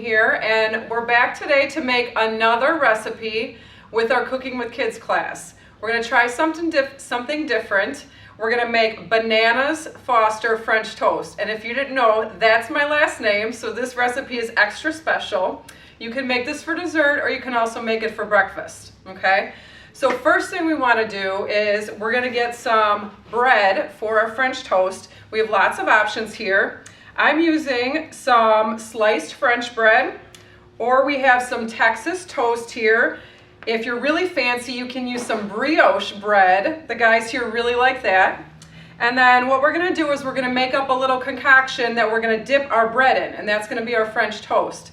Amy here, and we're back today to make another recipe with our Cooking with Kids class. We're going to try something different. We're going to make bananas Foster French toast. And if you didn't know, that's my last name, so this recipe is extra special. You can make this for dessert or you can also make it for breakfast, okay? So first thing we want to do is we're going to get some bread for our French toast. We have lots of options here. I'm using some sliced French bread, or we have some Texas toast here. If you're really fancy, you can use some brioche bread. The guys here really like that. And then what we're going to do is we're going to make up a little concoction that we're going to dip our bread in, and that's going to be our French toast.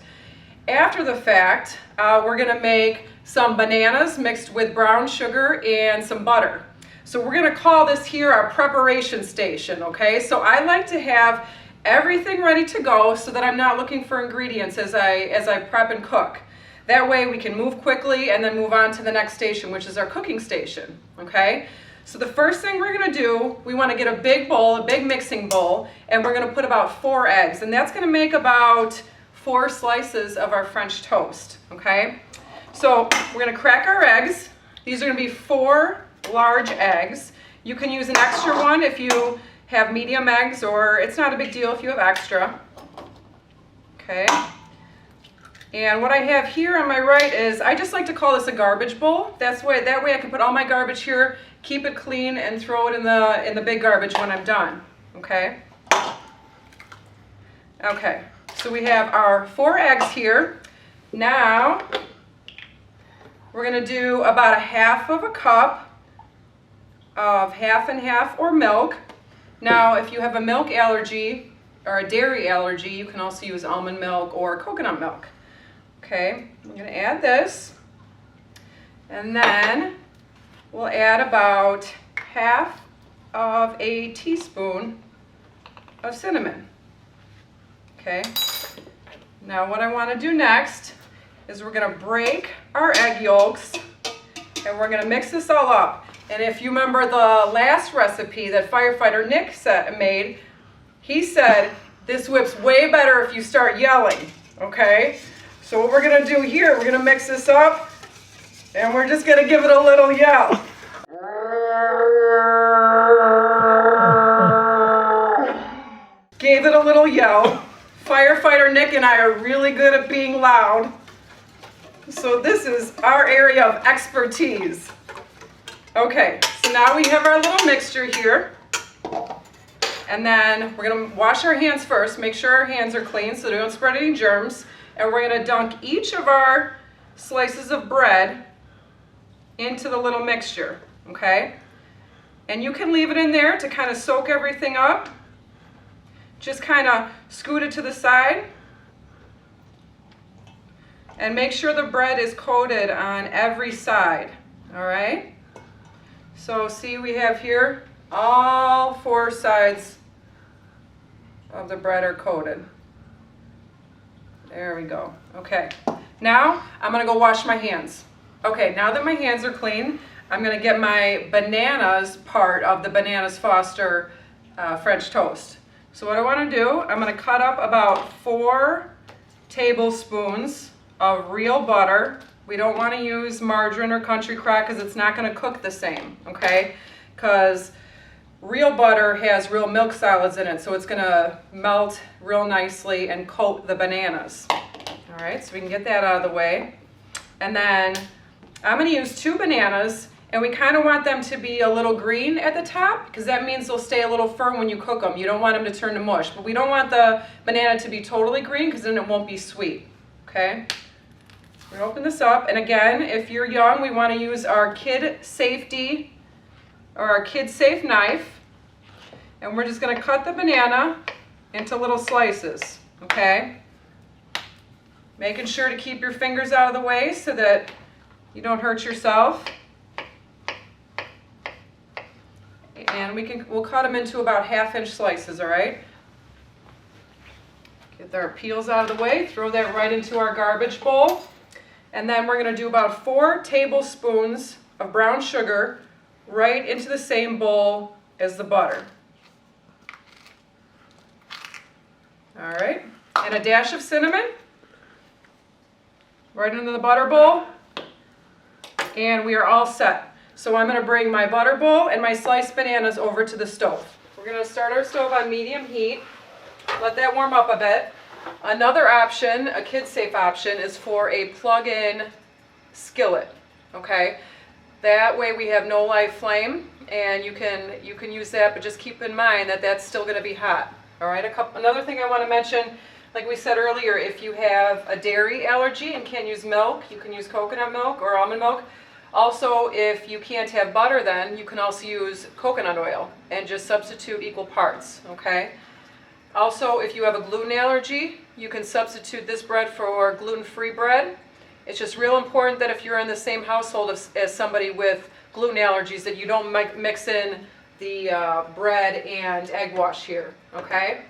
After the fact, we're going to make some bananas mixed with brown sugar and some butter. So we're going to call this here our preparation station, okay? So I like to have everything ready to go so that I'm not looking for ingredients as I prep and cook. That way we can move quickly and then move on to the next station, which is our cooking station, okay? So the first thing we're going to do, we want to get a big bowl, a big mixing bowl, and we're going to put about 4 eggs, and that's going to make about 4 slices of our French toast, okay? So we're going to crack our eggs. These are going to be 4 large eggs. You can use an extra one if you have medium eggs, or it's not a big deal if you have extra. Okay. And what I have here on my right is, I just like to call this a garbage bowl. That way I can put all my garbage here, keep it clean, and throw it in the big garbage when I'm done. Okay. Okay. So we have our 4 eggs here. Now we're going to do about a half of a cup of half and half or milk. Now, if you have a milk allergy or a dairy allergy, you can also use almond milk or coconut milk. Okay, I'm going to add this, and then we'll add about half of a teaspoon of cinnamon. Okay, now what I want to do next is we're going to break our egg yolks, and we're going to mix this all up. And if you remember the last recipe that Firefighter Nick made, he said this whips way better if you start yelling, okay? So what we're going to do here, we're going to mix this up, and we're just going to give it a little yell. Gave it a little yell. Firefighter Nick and I are really good at being loud. So this is our area of expertise. Okay, so now we have our little mixture here, and then we're going to wash our hands first, make sure our hands are clean so they don't spread any germs, and we're going to dunk each of our slices of bread into the little mixture, okay? And you can leave it in there to kind of soak everything up. Just kind of scoot it to the side, and make sure the bread is coated on every side, all right? So see, we have here all 4 sides of the bread are coated. There we go. Okay, now I'm going to go wash my hands. Okay, now that my hands are clean, I'm going to get my bananas part of the Bananas Foster French toast. So what I want to do, I'm going to cut up about 4 tablespoons of real butter. We don't want to use margarine or country crock because it's not going to cook the same, okay? Because real butter has real milk solids in it, so it's going to melt real nicely and coat the bananas. All right, so we can get that out of the way. And then I'm going to use 2 bananas, and we kind of want them to be a little green at the top because that means they'll stay a little firm when you cook them. You don't want them to turn to mush, but we don't want the banana to be totally green because then it won't be sweet, okay? We're going to open this up, and again, if you're young, we want to use our kid safety or our kid safe knife, and we're just going to cut the banana into little slices, okay? Making sure to keep your fingers out of the way so that you don't hurt yourself. And we'll cut them into about 1/2-inch slices, all right? Get our peels out of the way, throw that right into our garbage bowl. And then we're going to do about 4 tablespoons of brown sugar right into the same bowl as the butter. All right, and a dash of cinnamon. right into the butter bowl, and we are all set. So I'm going to bring my butter bowl and my sliced bananas over to the stove. We're going to start our stove on medium heat, let that warm up a bit. Another option, a kid-safe option, is for a plug-in skillet, okay? That way we have no live flame, and you can use that, but just keep in mind that that's still going to be hot. All right. Another thing I want to mention, like we said earlier, if you have a dairy allergy and can't use milk, you can use coconut milk or almond milk. Also, if you can't have butter, then you can also use coconut oil and just substitute equal parts. Okay. Also, if you have a gluten allergy, you can substitute this bread for gluten-free bread. It's just real important that if you're in the same household as somebody with gluten allergies, that you don't mix in the bread and egg wash here, okay?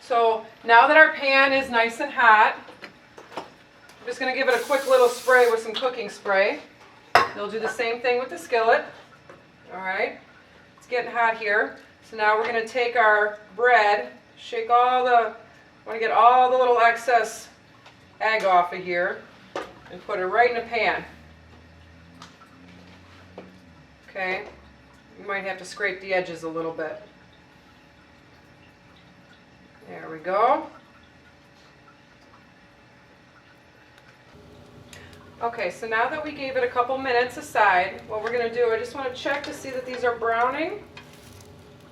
So now that our pan is nice and hot, I'm just going to give it a quick little spray with some cooking spray. You'll do the same thing with the skillet. All right, it's getting hot here. So now we're going to take our bread, shake all the, I want to get all the little excess egg off of here, and put it right in a pan. Okay, you might have to scrape the edges a little bit. There we go. Okay, so now that we gave it a couple minutes aside, what we're going to do, I just want to check to see that these are browning,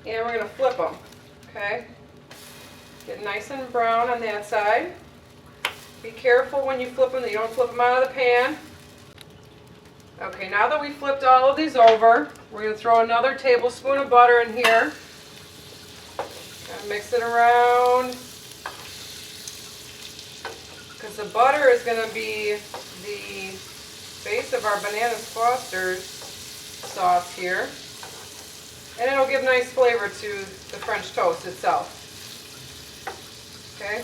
and we're going to flip them. Okay, get nice and brown on that side. Be careful when you flip them that you don't flip them out of the pan. Okay, now that we flipped all of these over, we're going to throw another tablespoon of butter in here. Kind of mix it around, because the butter is going to be the base of our Bananas Foster's sauce here, and it'll give nice flavor to the French toast itself. Okay.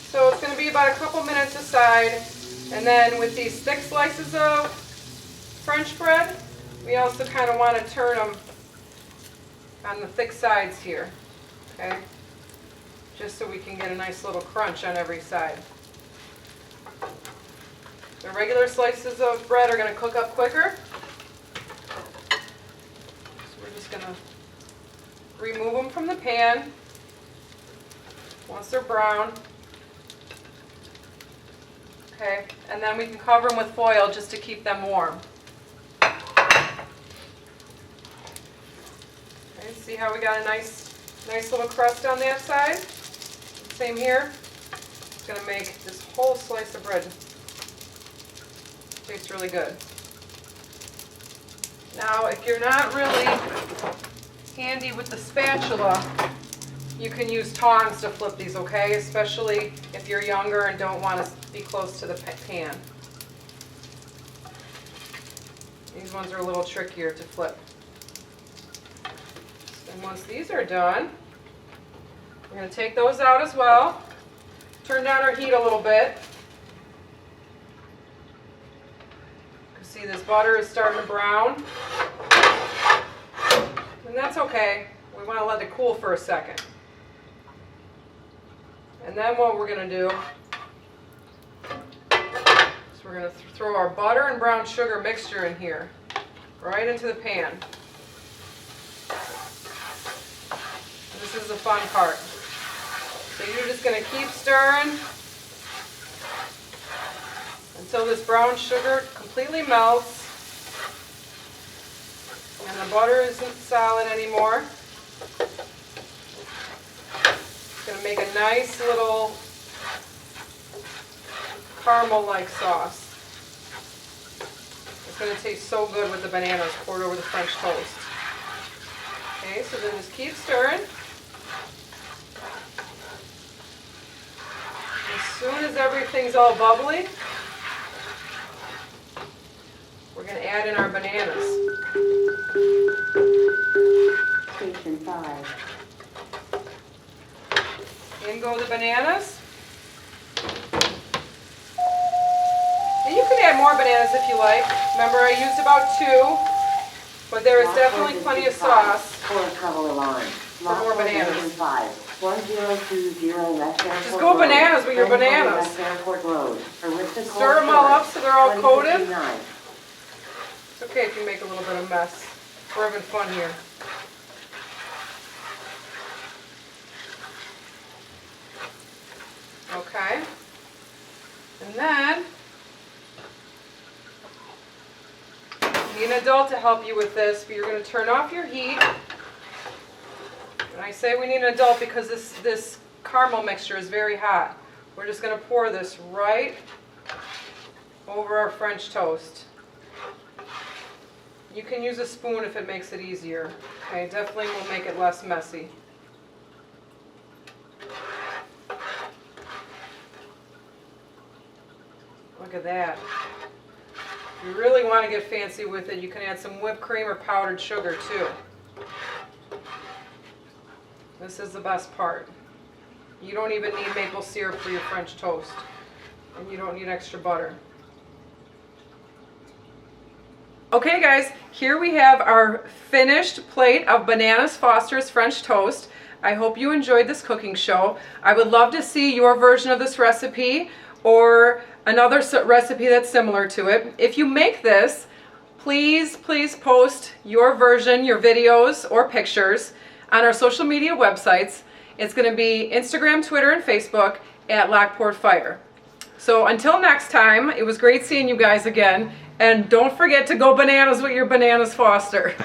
So it's going to be about a couple minutes aside, and then with these thick slices of French bread, we also kind of want to turn them on the thick sides here, okay? Just so we can get a nice little crunch on every side. The regular slices of bread are going to cook up quicker. So we're just going to remove them from the pan once they're brown. Okay, and then we can cover them with foil just to keep them warm. Okay, see how we got a nice little crust on that side? Same here. It's going to make this whole slice of bread taste really good. Now, if you're not really handy with the spatula, you can use tongs to flip these, okay? Especially if you're younger and don't want to be close to the pan. These ones are a little trickier to flip. And once these are done, we're going to take those out as well. Turn down our heat a little bit. You can see this butter is starting to brown. And that's okay. We want to let it cool for a second. And then what we're going to do is we're going to throw our butter and brown sugar mixture in here, right into the pan. And this is the fun part. So you're just going to keep stirring until this brown sugar completely melts and the butter isn't solid anymore. Going to make a nice little caramel-like sauce. It's going to taste so good with the bananas poured over the French toast. Okay, so then just keep stirring. As soon as everything's all bubbly, we're going to add in our bananas. Station 5. In go the bananas. And you can add more bananas if you like. Remember, I used about 2, but there is definitely plenty of sauce For travel alarm. for more bananas. 5. 1020 West Airport Just go bananas with your bananas. West Airport Road. Stir them all up so they're all coated. It's okay if you make a little bit of mess. We're having fun here. Okay. And then, you need an adult to help you with this, but you're going to turn off your heat. And I say we need an adult because this caramel mixture is very hot. We're just going to pour this right over our French toast. You can use a spoon if it makes it easier. Okay, definitely will make it less messy. Look at that. If you really want to get fancy with it, you can add some whipped cream or powdered sugar too. This is the best part. You don't even need maple syrup for your French toast. And you don't need extra butter. Okay guys, here we have our finished plate of Bananas Foster's French toast. I hope you enjoyed this cooking show. I would love to see your version of this recipe or another recipe that's similar to it. If you make this, please post your version, your videos or pictures on our social media websites. It's going to be Instagram, Twitter, and Facebook at Lockport Fire. So until next time, it was great seeing you guys again. And don't forget to go bananas with your Bananas Foster.